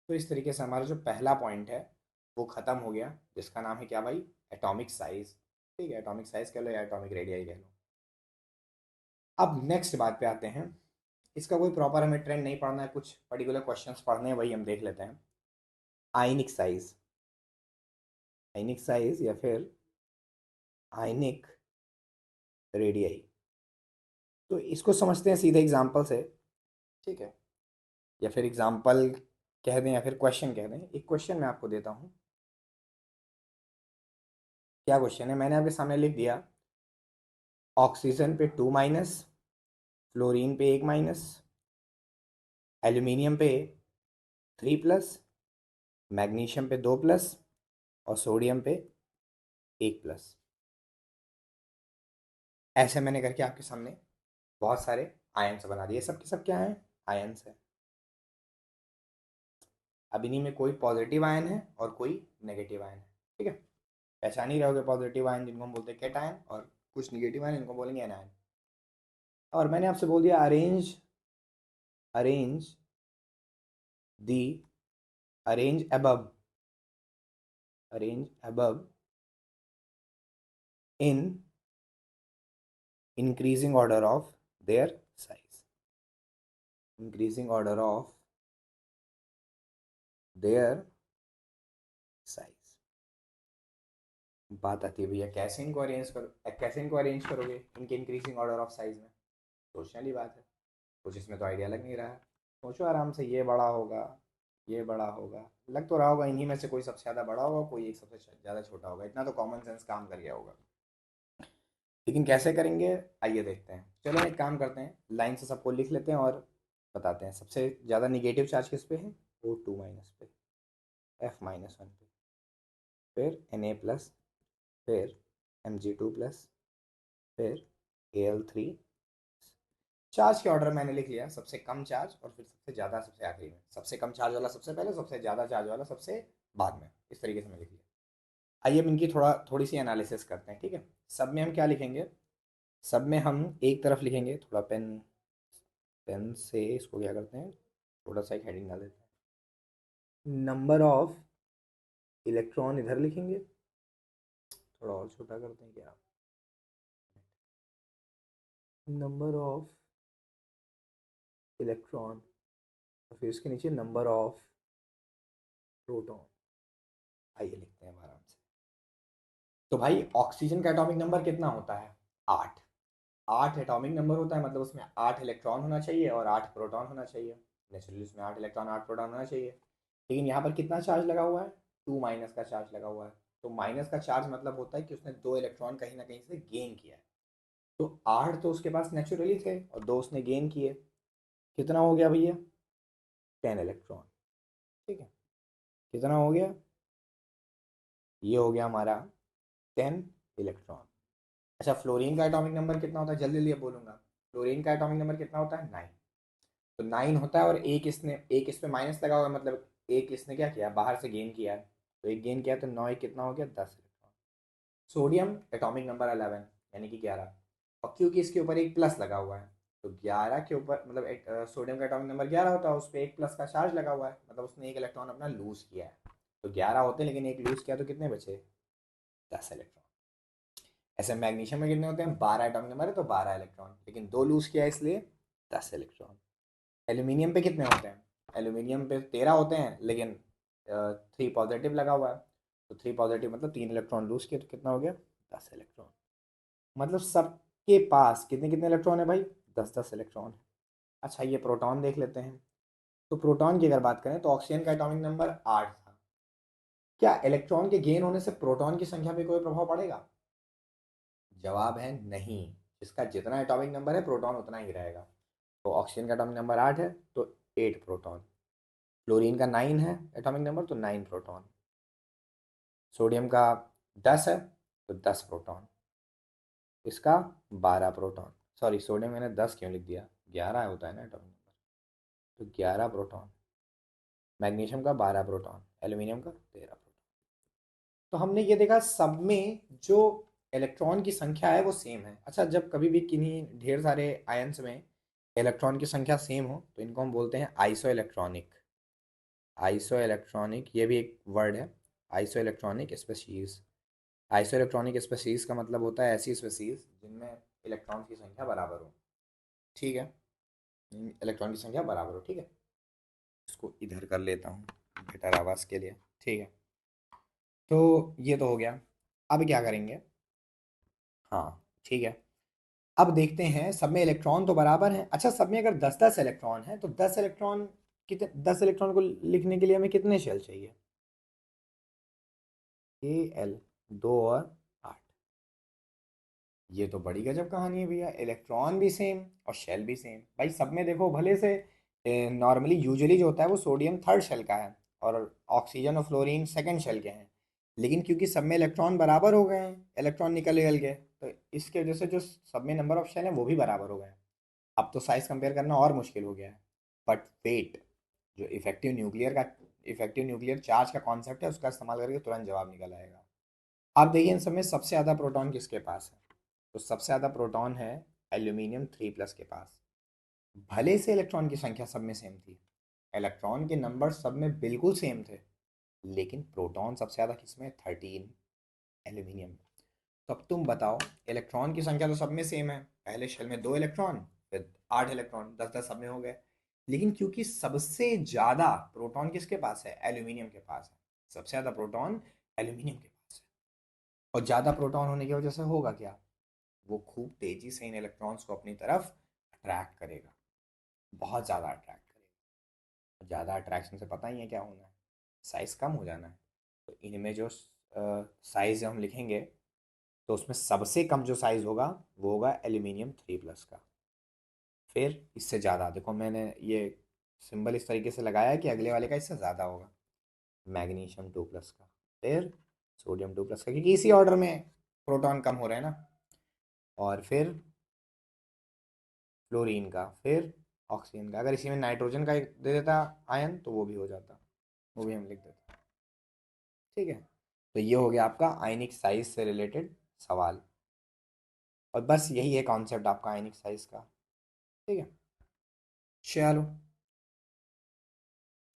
तो इस तरीके से हमारा जो पहला पॉइंट है वो ख़त्म हो गया, जिसका नाम है क्या भाई? Atomic size. ठीक है, एटॉमिक साइज कह लो या एटॉमिक रेडियाई कह लो। अब नेक्स्ट बात पे आते हैं। इसका कोई प्रॉपर हमें ट्रेंड नहीं पढ़ना है, कुछ पर्टिकुलर क्वेश्चंस पढ़ने हैं, वही हम देख लेते हैं। आयनिक साइज, आयनिक साइज या फिर आयनिक रेडियाई। तो इसको समझते हैं सीधे एग्जाम्पल से। ठीक है, या फिर एग्जाम्पल कह दें या फिर क्वेश्चन कह दें। एक क्वेश्चन मैं आपको देता हूँ। क्या क्वेश्चन है? मैंने आपके सामने लिख दिया, ऑक्सीजन पे 2 माइनस, फ्लोरीन पे 1 माइनस, एल्यूमिनियम पे 3 प्लस, मैग्नीशियम पे 2 प्लस और सोडियम पे 1 प्लस। ऐसे मैंने करके आपके सामने बहुत सारे आयन्स बना दिए। सब के सब क्या हैं? आयन्स है। अब इन्हीं में कोई पॉजिटिव आयन है और कोई नेगेटिव आयन है। ठीक है, पहचान ही रहोगे पॉजिटिव आयन जिनको हम बोलते हैं कैटायन, और कुछ नेगेटिव आयन जिनको बोलेंगे एनायन। और मैंने आपसे बोल दिया arrange, arrange the, arrange above, arrange above in increasing order of their size, increasing order of their size। बात आती है भैया कैसे इनको अरेंज करो, कैसे इनको अरेंज करोगे इनके इंक्रीजिंग ऑर्डर ऑफ साइज में? सोचने वाली बात है, कुछ इसमें तो आइडिया लग नहीं रहा है। सोचो आराम से, ये बड़ा होगा, ये बड़ा होगा, लग तो रहा होगा इन्हीं में से कोई सबसे ज़्यादा बड़ा होगा, कोई एक सबसे ज़्यादा छोटा होगा, इतना तो कॉमन सेंस काम कर गया होगा। लेकिन कैसे करेंगे, आइए देखते हैं। चलो एक काम करते हैं, लाइन से सबको लिख लेते हैं और बताते हैं। सबसे ज़्यादा निगेटिव चार्ज किस पे है? O2 माइनस पे, F-1 पे, फिर Na प्लस, फिर Mg2 प्लस, फिर Al3। चार्ज के ऑर्डर मैंने लिख लिया, सबसे कम चार्ज और फिर सबसे ज़्यादा सबसे आखिरी में, सबसे कम चार्ज वाला सबसे पहले, सबसे ज़्यादा चार्ज वाला सबसे बाद में, इस तरीके से मैं लिख लिया। आइए अब इनकी थोड़ी सी एनालिसिस करते हैं। ठीक है, सब में हम क्या लिखेंगे? सब में हम एक तरफ लिखेंगे, थोड़ा पेन, पेन से इसको क्या करते हैं, थोड़ा सा एक हेडिंग डाल देते हैं। नंबर ऑफ इलेक्ट्रॉन इधर लिखेंगे, थोड़ा और छोटा करते हैं क्या, नंबर ऑफ इलेक्ट्रॉन, और फिर इसके नीचे नंबर ऑफ प्रोटॉन। आइए लिखते हैं आराम से। तो भाई ऑक्सीजन का एटॉमिक नंबर कितना होता है? 8। 8 एटॉमिक नंबर होता है, मतलब उसमें 8 इलेक्ट्रॉन होना चाहिए और 8 प्रोटॉन होना चाहिए। नेचुरली उसमें 8 इलेक्ट्रॉन 8 प्रोटॉन होना चाहिए। लेकिन यहाँ पर कितना चार्ज लगा हुआ है? 2 माइनस का चार्ज लगा हुआ है। तो माइनस का चार्ज मतलब होता है कि उसने 2 इलेक्ट्रॉन कहीं ना कहीं से गेन किया है। तो 8 तो उसके पास नेचुरली थे और 2 उसने गेन किए। कितना हो गया भैया? 10 इलेक्ट्रॉन। ठीक है, कितना हो गया? ये हो गया हमारा 10 इलेक्ट्रॉन। अच्छा, फ्लोरीन का एटॉमिक नंबर कितना होता है? जल्दी जल्दी बोलूंगा। फ्लोरीन का एटॉमिक नंबर कितना होता है? 9। तो 9 होता है, और एक इस पे माइनस लगा हुआ है, मतलब एक इसने क्या किया, बाहर से गेन किया है। तो एक गेन किया तो 9 एक कितना हो गया? 10 इलेक्ट्रॉन। सोडियम एटॉमिक नंबर 11, यानी कि 11। और क्योंकि इसके ऊपर एक प्लस लगा हुआ है, तो 11 के ऊपर मतलब एक सोडियम का एटॉमिक नंबर 11 होता है, उस पर एक प्लस का चार्ज लगा हुआ है, मतलब उसने एक इलेक्ट्रॉन अपना लूज किया है। तो 11 होते हैं, लेकिन एक लूज किया तो कितने बचे? 10 इलेक्ट्रॉन। ऐसे मैग्नीशियम में कितने होते हैं? 12 एटॉमिक नंबर है तो 12 इलेक्ट्रॉन, लेकिन दो लूज किया है इसलिए 10 इलेक्ट्रॉन। एल्यूमिनियम पे कितने होते हैं? एल्यूमिनियम पे 13 होते हैं, लेकिन 3 पॉजिटिव लगा हुआ है। तो 3 पॉजिटिव मतलब 3 इलेक्ट्रॉन लूज किए, तो कितना हो गया? 10 इलेक्ट्रॉन। मतलब सबके पास कितने कितने इलेक्ट्रॉन है भाई? 10 इलेक्ट्रॉन है। अच्छा, ये प्रोटॉन देख लेते हैं। तो प्रोटॉन की अगर बात करें तो ऑक्सीजन का एटॉमिक नंबर 8 था। क्या इलेक्ट्रॉन के गेन होने से प्रोटॉन की संख्या पे कोई प्रभाव पड़ेगा? जवाब है नहीं। इसका जितना एटॉमिक नंबर है प्रोटॉन उतना ही रहेगा। तो ऑक्सीजन का एटॉमिक नंबर 8 है तो 8 प्रोटॉन। क्लोरीन का 9 है एटॉमिक नंबर तो 9 प्रोटॉन। सोडियम का 10 है तो 10 प्रोटॉन। इसका 12 प्रोटॉन। सॉरी, सोडियम मैंने 10 क्यों लिख दिया, 11 होता है ना एटॉमिक नंबर, तो 11 प्रोटॉन। मैग्नीशियम का 12 प्रोटॉन, एल्यूमिनियम का 13 प्रोटॉन। तो हमने ये देखा सब में जो इलेक्ट्रॉन की संख्या है वो सेम है। अच्छा, जब कभी भी किन्हीं ढेर सारे आयन्स में इलेक्ट्रॉन की संख्या सेम हो तो इनको हम बोलते हैं आइसो इलेक्ट्रॉनिक। आइसो इलेक्ट्रॉनिक, ये भी एक वर्ड है, iso electronic species. Iso electronic species का मतलब होता है ऐसी स्पेसीज जिनमें इलेक्ट्रॉन की संख्या बराबर हो। ठीक है, इलेक्ट्रॉन की संख्या बराबर हो। ठीक है, इसको इधर कर लेता हूँ बेटर आवाज़ के लिए। ठीक है, तो ये तो हो गया। अब क्या करेंगे? हाँ ठीक है, अब देखते हैं सब में इलेक्ट्रॉन तो बराबर हैं। अच्छा, सब में अगर 10-10 इलेक्ट्रॉन है तो 10 इलेक्ट्रॉन, कितने 10 इलेक्ट्रॉन को लिखने के लिए हमें कितने शेल चाहिए? Al, 2 और 8। ये तो बड़ी गजब कहानी है भैया, इलेक्ट्रॉन भी सेम और शेल भी सेम। भाई सब में देखो भले से नॉर्मली यूजुअली जो होता है वो सोडियम थर्ड शेल का है और ऑक्सीजन और फ्लोरीन सेकंड शेल के हैं, लेकिन क्योंकि सब में इलेक्ट्रॉन बराबर हो गए हैं, इलेक्ट्रॉन निकल निकल गए, तो इसके वजह से जो सब में नंबर ऑफ शेल हैं वो भी बराबर हो गए हैं। अब तो साइज कंपेयर करना और मुश्किल हो गया है। बट वेट, जो इफेक्टिव न्यूक्लियर चार्ज का कॉन्सेप्ट है उसका इस्तेमाल करके तुरंत जवाब निकल आएगा। आप देखिए इन सब में सबसे ज़्यादा प्रोटॉन किसके पास है? तो सबसे ज़्यादा प्रोटॉन है एल्यूमिनियम 3+ के पास। भले से इलेक्ट्रॉन की संख्या सब में सेम थी, इलेक्ट्रॉन के नंबर सब में बिल्कुल सेम थे, लेकिन प्रोटॉन सबसे ज़्यादा किसमें? 13, एल्यूमिनियम में। तो अब तुम बताओ, इलेक्ट्रॉन की संख्या तो सब में सेम है, पहले शेल में 2 इलेक्ट्रॉन, फिर 8 इलेक्ट्रॉन, 10-10 सब में हो गए, लेकिन क्योंकि सबसे ज़्यादा प्रोटॉन किसके पास है? एल्यूमिनियम के पास है। सबसे ज़्यादा प्रोटॉन एल्यूमिनियम के पास है। और ज़्यादा प्रोटॉन होने की वजह से होगा क्या? वो खूब तेज़ी से इन इलेक्ट्रॉन्स को अपनी तरफ अट्रैक्ट करेगा, बहुत ज़्यादा अट्रैक्ट करेगा। ज़्यादा अट्रैक्शन से पता ही है क्या होना है? साइज़ कम हो जाना है। तो इनमें जो साइज़ हम लिखेंगे तो उसमें सबसे कम जो साइज़ होगा वो होगा एल्यूमिनियम 3+ का। फिर इससे ज़्यादा देखो, मैंने ये सिंबल इस तरीके से लगाया है कि अगले वाले का इससे ज़्यादा होगा, मैग्नीशियम 2+ का। फिर सोडियम 2+ का, क्योंकि इसी ऑर्डर में प्रोटॉन कम हो रहे हैं ना। और फिर फ्लोरीन का, फिर ऑक्सीजन का। अगर इसी में नाइट्रोजन का एक दे देता आयन तो वो भी हो जाता, वो भी हम लिख देते। ठीक है, तो ये हो गया आपका आयनिक साइज से रिलेटेड सवाल। और बस यही है कॉन्सेप्ट आपका आयनिक साइज का। ठीक है, चलो,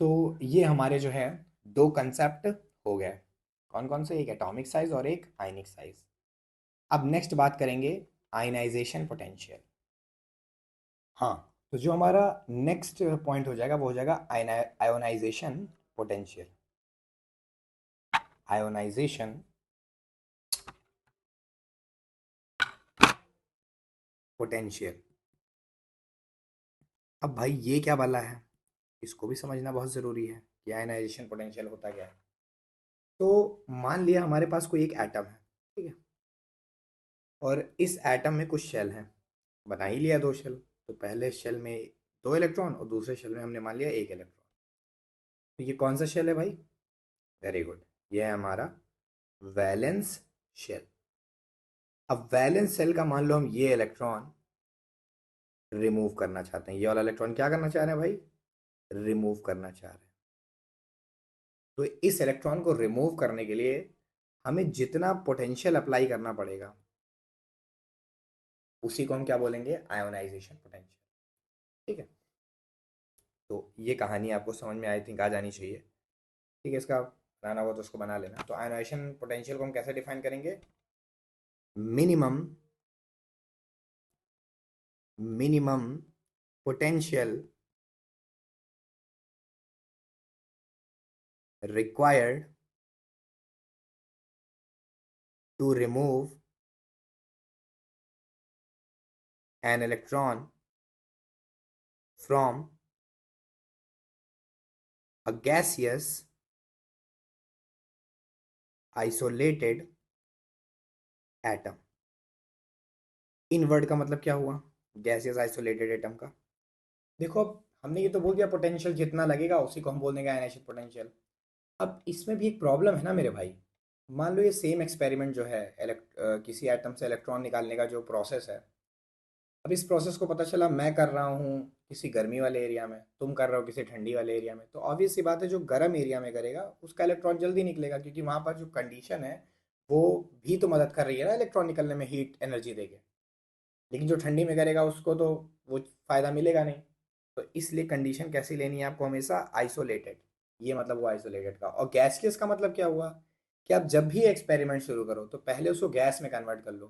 तो ये हमारे जो है दो कंसेप्ट हो गए। कौन कौन से? एक एटॉमिक साइज और एक आयनिक साइज। अब नेक्स्ट बात करेंगे आयनाइजेशन पोटेंशियल। हाँ, तो जो हमारा नेक्स्ट पॉइंट हो जाएगा वो हो जाएगा आयोनाइजेशन पोटेंशियल। Ionization potential. अब भाई ये क्या वाला है, इसको भी समझना बहुत ज़रूरी है कि आयनाइजेशन पोटेंशियल होता क्या है। तो मान लिया हमारे पास कोई एक एटम है, ठीक है, और इस एटम में कुछ शेल हैं, बना ही लिया 2 शेल। तो पहले शेल में 2 इलेक्ट्रॉन और दूसरे शेल में हमने मान लिया 1 इलेक्ट्रॉन। तो ये कौन सा शेल है भाई? वेरी गुड, ये है हमारा वैलेंस शेल। अब वैलेंस शेल का मान लो हम ये इलेक्ट्रॉन रिमूव करना चाहते हैं, ये वाला इलेक्ट्रॉन क्या करना चाह रहे हैं भाई? रिमूव करना चाह रहे हैं। तो इस इलेक्ट्रॉन को रिमूव करने के लिए हमें जितना पोटेंशियल अप्लाई करना पड़ेगा उसी को हम क्या बोलेंगे? Ionization potential. ठीक है, तो ये कहानी आपको समझ में आई थिंक आ जानी चाहिए। ठीक है, इसका बनाना हुआ तो उसको बना लेना। तो आयोनाइजेशन पोटेंशियल को हम कैसे डिफाइन करेंगे? Minimum minimum potential required to remove an electron from a gaseous isolated atom. In word का मतलब क्या हुआ? गैसियस आइसोलेटेड एटम का। देखो अब हमने ये तो बोल दिया पोटेंशियल जितना लगेगा उसी को हम बोल देंगे आयनाइजेशन पोटेंशियल। अब इसमें भी एक प्रॉब्लम है ना मेरे भाई। मान लो ये सेम एक्सपेरिमेंट जो है किसी एटम से इलेक्ट्रॉन निकालने का जो प्रोसेस है। अब इस प्रोसेस को पता चला मैं कर रहा हूँ किसी गर्मी वाले एरिया में, तुम कर रहे हो किसी ठंडी वाले एरिया में, तो ऑब्वियस सी बात है जो गर्म एरिया में करेगा उसका इलेक्ट्रॉन जल्दी निकलेगा, क्योंकि वहाँ पर जो कंडीशन है वो भी तो मदद कर रही है ना इलेक्ट्रॉन निकलने में, हीट एनर्जी देके। लेकिन जो ठंडी में करेगा उसको तो वो फ़ायदा मिलेगा नहीं। तो इसलिए कंडीशन कैसी लेनी है आपको? हमेशा आइसोलेटेड। ये मतलब हुआ आइसोलेटेड का। और गैसियस का मतलब क्या हुआ? कि आप जब भी एक्सपेरिमेंट शुरू करो तो पहले उसको गैस में कन्वर्ट कर लो,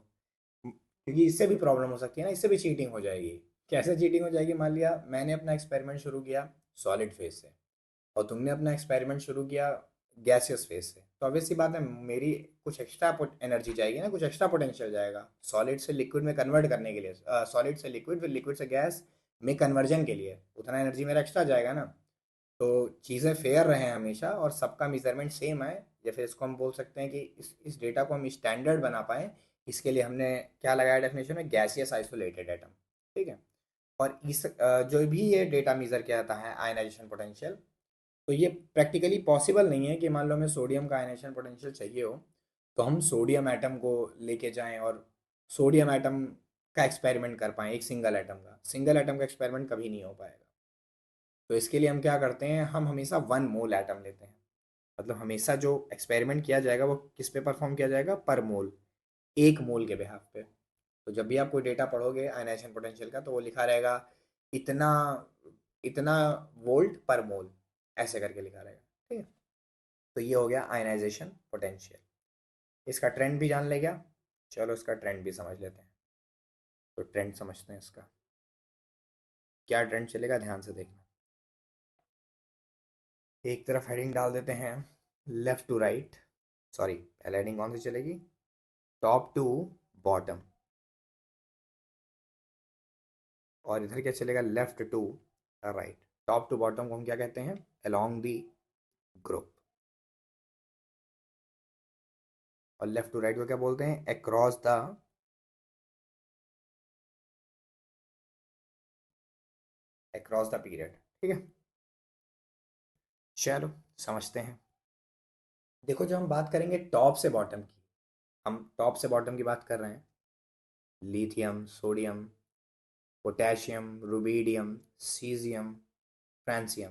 क्योंकि इससे भी प्रॉब्लम हो सकती है ना, इससे भी चीटिंग हो जाएगी। कैसे चीटिंग हो जाएगी? मान लिया मैंने अपना एक्सपेरिमेंट शुरू किया सॉलिड फेज से, और तुमने अपना एक्सपेरिमेंट शुरू किया गैसियस फेज से, तो ऑब्वियस सी बात है मेरी कुछ एक्स्ट्रा एनर्जी जाएगी ना, कुछ एक्स्ट्रा पोटेंशियल जाएगा सॉलिड से लिक्विड में कन्वर्ट करने के लिए, सॉलिड से लिक्विड, फिर लिक्विड से गैस में कन्वर्जन के लिए उतना एनर्जी मेरा एक्स्ट्रा जाएगा ना। तो चीज़ें फेयर रहें हमेशा और सबका मेजरमेंट सेम आए, या फिर इसको हम बोल सकते हैं कि इस डेटा को हम स्टैंडर्ड बना पाएँ, इसके लिए हमने क्या लगाया डेफिनेशन में? Gaseous isolated atom. ठीक है। और जो भी ये डेटा मेजर किया जाता है आयनाइजेशन पोटेंशियल, तो ये प्रैक्टिकली पॉसिबल नहीं है कि मान लो हमें सोडियम का आयनाइजेशन पोटेंशियल चाहिए हो तो हम सोडियम एटम को लेके जाएं और सोडियम एटम का एक्सपेरिमेंट कर पाएँ। एक सिंगल एटम का एक्सपेरिमेंट कभी नहीं हो पाएगा। तो इसके लिए हम क्या करते हैं? हम हमेशा 1 मोल एटम लेते हैं। मतलब हमेशा जो एक्सपेरिमेंट किया जाएगा वो किस पे परफॉर्म किया जाएगा? पर मोल, 1 मोल के बिहाफ पे। तो जब भी आप कोई डेटा पढ़ोगे आयनाइजेशन पोटेंशियल का तो वो लिखा रहेगा इतना इतना वोल्ट पर मोल, ऐसे करके लिखा रहेगा। ठीक है। तो ये हो गया आयनाइजेशन पोटेंशियल। इसका ट्रेंड भी जान ले गया। चलो इसका ट्रेंड भी समझ लेते हैं। तो ट्रेंड समझते हैं इसका। क्या ट्रेंड चलेगा ध्यान से देखना। एक तरफ हेडिंग डाल देते हैं लेफ्ट टू राइट, सॉरी पहले हेडिंग कौन सी चलेगी? Top to bottom. और इधर क्या चलेगा? Left to right. Top to bottom को हम क्या कहते हैं? Along the group. और लेफ्ट टू राइट को क्या बोलते हैं? Across the period. ठीक है। चलो समझते हैं। देखो जब हम बात करेंगे टॉप से बॉटम की, हम टॉप से बॉटम की बात कर रहे हैं। Lithium, sodium, potassium, rubidium, caesium, francium.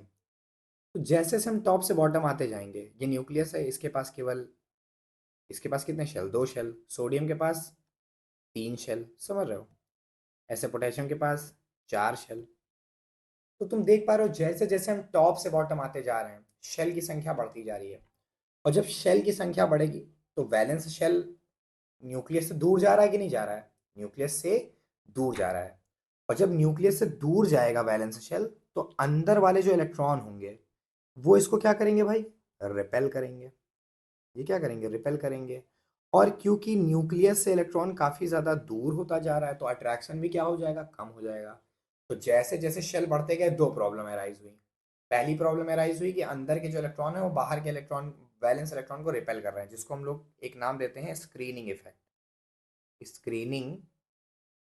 तो जैसे जैसे हम टॉप से बॉटम आते जाएंगे, ये न्यूक्लियस है, इसके पास कितने शेल? 2 शेल। सोडियम के पास 3 शेल, समझ रहे हो? ऐसे पोटेशियम के पास 4 शेल। तो तुम देख पा रहे हो जैसे जैसे हम टॉप से बॉटम आते जा रहे हैं शेल की संख्या बढ़ती जा रही है। और जब शेल की संख्या बढ़ेगी तो वैलेंस शेल न्यूक्लियस से दूर जा रहा है कि नहीं जा रहा है? न्यूक्लियस से दूर जा रहा है। और जब न्यूक्लियस से दूर जाएगा वैलेंस शेल, तो अंदर वाले जो इलेक्ट्रॉन होंगे वो इसको क्या करेंगे भाई? रिपेल करेंगे। ये क्या करेंगे? रिपेल करेंगे। और क्योंकि न्यूक्लियस से इलेक्ट्रॉन काफ़ी ज़्यादा दूर होता जा रहा है तो अट्रैक्शन भी क्या हो जाएगा? कम हो जाएगा। तो जैसे जैसे शेल बढ़ते गए दो प्रॉब्लम एराइज हुई। पहली प्रॉब्लम एराइज हुई कि अंदर के जो इलेक्ट्रॉन है वो बाहर के इलेक्ट्रॉन, वैलेंस इलेक्ट्रॉन को रिपेल कर रहे हैं, जिसको हम लोग एक नाम देते हैं स्क्रीनिंग इफेक्ट। Screening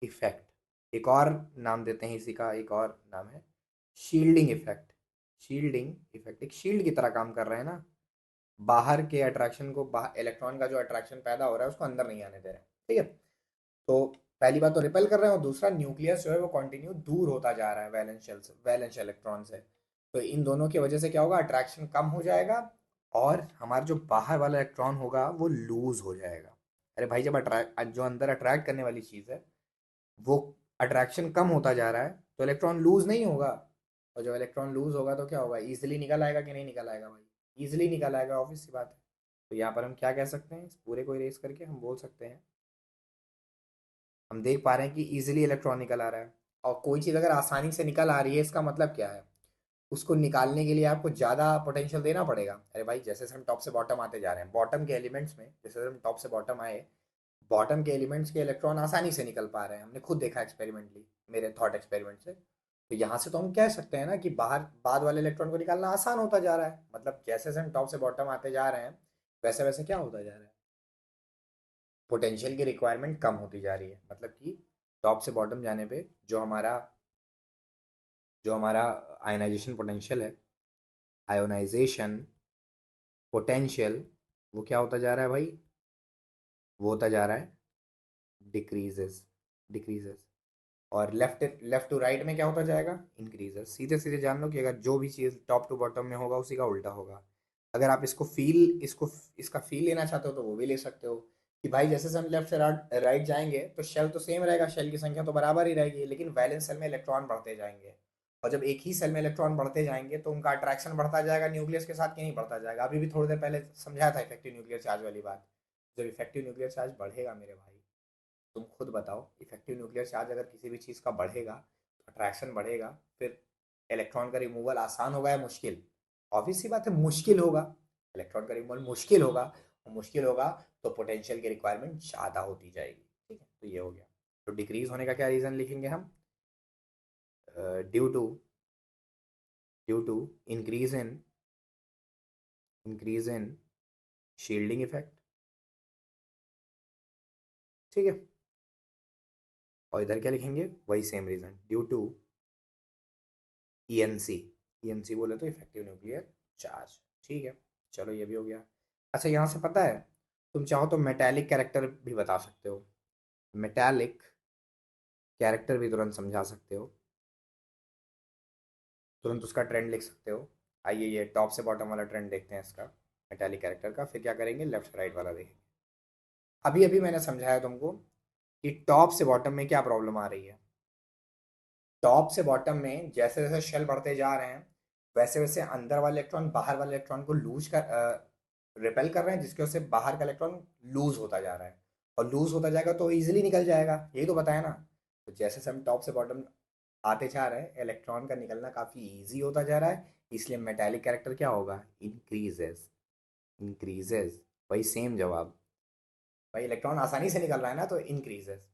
effect. एक और नाम देते हैं इसी का, एक और नाम है शील्डिंग इफेक्ट। शील्डिंग इफेक्ट एक शील्ड की तरह काम कर रहे हैं ना, बाहर के अट्रैक्शन को, बाहर इलेक्ट्रॉन का जो अट्रैक्शन पैदा हो रहा है उसको अंदर नहीं आने दे रहे हैं। ठीक है। तो पहली बात तो रिपेल कर रहे हैं, और दूसरा न्यूक्लियस जो है वो कंटिन्यू दूर होता जा रहा है वैलेंस शेल से, वैलेंस इलेक्ट्रॉन से। तो इन दोनों की वजह से क्या होगा? अट्रैक्शन कम हो जाएगा और हमारा जो बाहर वाला इलेक्ट्रॉन होगा वो लूज हो जाएगा। अरे भाई जब अट्रैक्ट, जो अंदर अट्रैक्ट करने वाली चीज़ है वो अट्रैक्शन कम होता जा रहा है तो इलेक्ट्रॉन लूज नहीं होगा। और जब इलेक्ट्रॉन लूज होगा तो क्या होगा? ईजिली निकल आएगा कि नहीं निकल आएगा भाई? ईजिली निकल आएगा, ऑब्वियस सी बात है। तो यहाँ पर हम क्या कह सकते हैं? इस पूरे को इरेज करके हम बोल सकते हैं, हम देख पा रहे हैं कि ईजिली इलेक्ट्रॉन निकल आ रहा है। और कोई चीज़ अगर आसानी से निकल आ रही है इसका मतलब क्या है? उसको निकालने के लिए आपको ज़्यादा पोटेंशियल देना पड़ेगा। अरे भाई जैसे जैसे हम टॉप से बॉटम आते जा रहे हैं, बॉटम के एलिमेंट्स में जैसे जैसे हम टॉप से बॉटम आए, बॉटम के एलिमेंट्स के इलेक्ट्रॉन आसानी से निकल पा रहे हैं, हमने खुद देखा एक्सपेरिमेंटली, मेरे थॉट एक्सपेरिमेंट से। तो यहाँ से तो हम कह सकते हैं ना कि बाहर बाद वाले इलेक्ट्रॉन को निकालना आसान होता जा रहा है। मतलब जैसे जैसे हम टॉप से बॉटम आते जा रहे हैं वैसे वैसे क्या होता जा रहा है, पोटेंशियल की रिक्वायरमेंट कम होती जा रही है। मतलब कि टॉप से बॉटम जाने पे जो हमारा आयनाइजेशन पोटेंशियल है, आयोनाइजेशन पोटेंशियल, वो क्या होता जा रहा है भाई, वो होता जा रहा है डिक्रीजेस, डिक्रीजेस। और लेफ्ट लेफ्ट टू राइट में क्या होता जाएगा, इंक्रीजेस। सीधे सीधे जान लो कि अगर जो भी चीज़ टॉप टू बॉटम में होगा उसी का उल्टा होगा। अगर आप इसका फील लेना चाहते हो तो वो भी ले सकते हो कि भाई जैसे से हम लेफ्ट से राइट जाएंगे तो शेल तो सेम रहेगा, शेल की संख्या तो बराबर ही रहेगी, लेकिन वैलेंस सेल में इलेक्ट्रॉन बढ़ते जाएंगे। और जब एक ही सेल में इलेक्ट्रॉन बढ़ते जाएंगे तो उनका अट्रैक्शन बढ़ता जाएगा न्यूक्लियस के साथ, कि नहीं बढ़ता जाएगा। अभी भी थोड़ी देर पहले समझाया था इफेक्टिव न्यूक्लियर चार्ज वाली बात। जब इफेक्टिव न्यूक्लियर चार्ज बढ़ेगा मेरे भाई, तुम खुद बताओ, इफेक्टिव न्यूक्लियर चार्ज अगर किसी भी चीज़ का बढ़ेगा तो अट्रैक्शन बढ़ेगा, फिर इलेक्ट्रॉन का रिमूवल आसान होगा या मुश्किल? ऑब्वियस सी बात है, मुश्किल होगा। इलेक्ट्रॉन का रिमूवल मुश्किल होगा, और मुश्किल होगा तो पोटेंशियल की रिक्वायरमेंट ज़्यादा होती जाएगी। ठीक है, तो ये हो गया। तो डिक्रीज होने का क्या रीज़न लिखेंगे हम, due to due to increase in increase in shielding effect. ठीक है, और इधर क्या लिखेंगे, वही same reason, due to ENC. ENC बोले तो इफेक्टिव न्यूक्लियर चार्ज। ठीक है, चलो ये भी हो गया। अच्छा, यहाँ से पता है, तुम चाहो तो मेटालिक कैरेक्टर भी बता सकते हो। मेटालिक कैरेक्टर भी तुरंत समझा सकते हो, तुरंत उसका ट्रेंड लिख सकते हो। आइए ये टॉप से बॉटम वाला ट्रेंड देखते हैं इसका, मेटालिक कैरेक्टर का। फिर क्या करेंगे, लेफ्ट से राइट वाला देखेंगे। अभी अभी मैंने समझाया तुमको कि टॉप से बॉटम में क्या प्रॉब्लम आ रही है। टॉप से बॉटम में जैसे जैसे शेल बढ़ते जा रहे हैं, वैसे वैसे अंदर वाले इलेक्ट्रॉन बाहर वाले इलेक्ट्रॉन को लूज कर रिपेल कर रहे हैं, जिसकी वजह से बाहर का इलेक्ट्रॉन लूज होता जा रहा है। और लूज होता जाएगा तो इजीली निकल जाएगा, यही तो बताया ना। तो जैसे से हम टॉप से बॉटम आते जा रहे हैं, इलेक्ट्रॉन का निकलना काफ़ी इजी होता जा रहा है, इसलिए मेटालिक कैरेक्टर क्या होगा, इंक्रीजेस। इंक्रीजेस, वही सेम जवाब। भाई इलेक्ट्रॉन आसानी से निकल रहा है ना, तो इंक्रीजेस।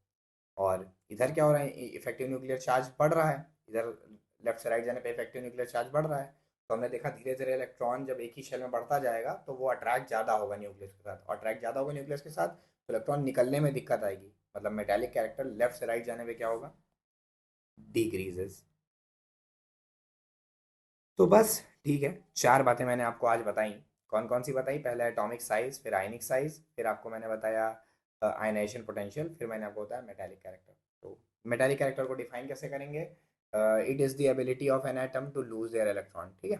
और इधर क्या हो रहा है, इफेक्टिव न्यूक्लियर चार्ज बढ़ रहा है। इधर लेफ्ट से राइट जाने पे इफेक्टिव न्यूक्लियर चार्ज बढ़ रहा है। तो हमने देखा धीरे धीरे इलेक्ट्रॉन जब एक ही शेल में बढ़ता जाएगा तो वो अट्रैक्ट ज़्यादा होगा न्यूक्लियस के साथ, और अट्रैक्ट ज़्यादा होगा न्यूक्लियस के साथ तो इलेक्ट्रॉन निकलने में दिक्कत आएगी। मतलब मेटालिक कैरेक्टर लेफ्ट से राइट जाने पे क्या होगा, डिक्रीजेस। तो बस ठीक है, चार बातें मैंने आपको आज बताई। कौन कौन सी बताई, पहले एटॉमिक साइज, फिर आयनिक साइज, फिर आपको मैंने बताया आयनाइजेशन पोटेंशियल, फिर मैंने आपको बताया मेटालिक कैरेक्टर। तो मेटालिक कैरेक्टर को डिफाइन कैसे करेंगे, it is the ability of an atom to lose their electron. ठीक है,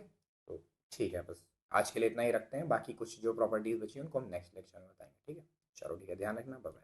तो ठीक है, बस आज के लिए इतना ही रखते हैं। बाकी कुछ जो प्रॉपर्टीज बची हैं उनको हम नेक्स्ट लेक्चर में बताएंगे। ठीक है, चलो ठीक है, ध्यान रखना, बाय बाय।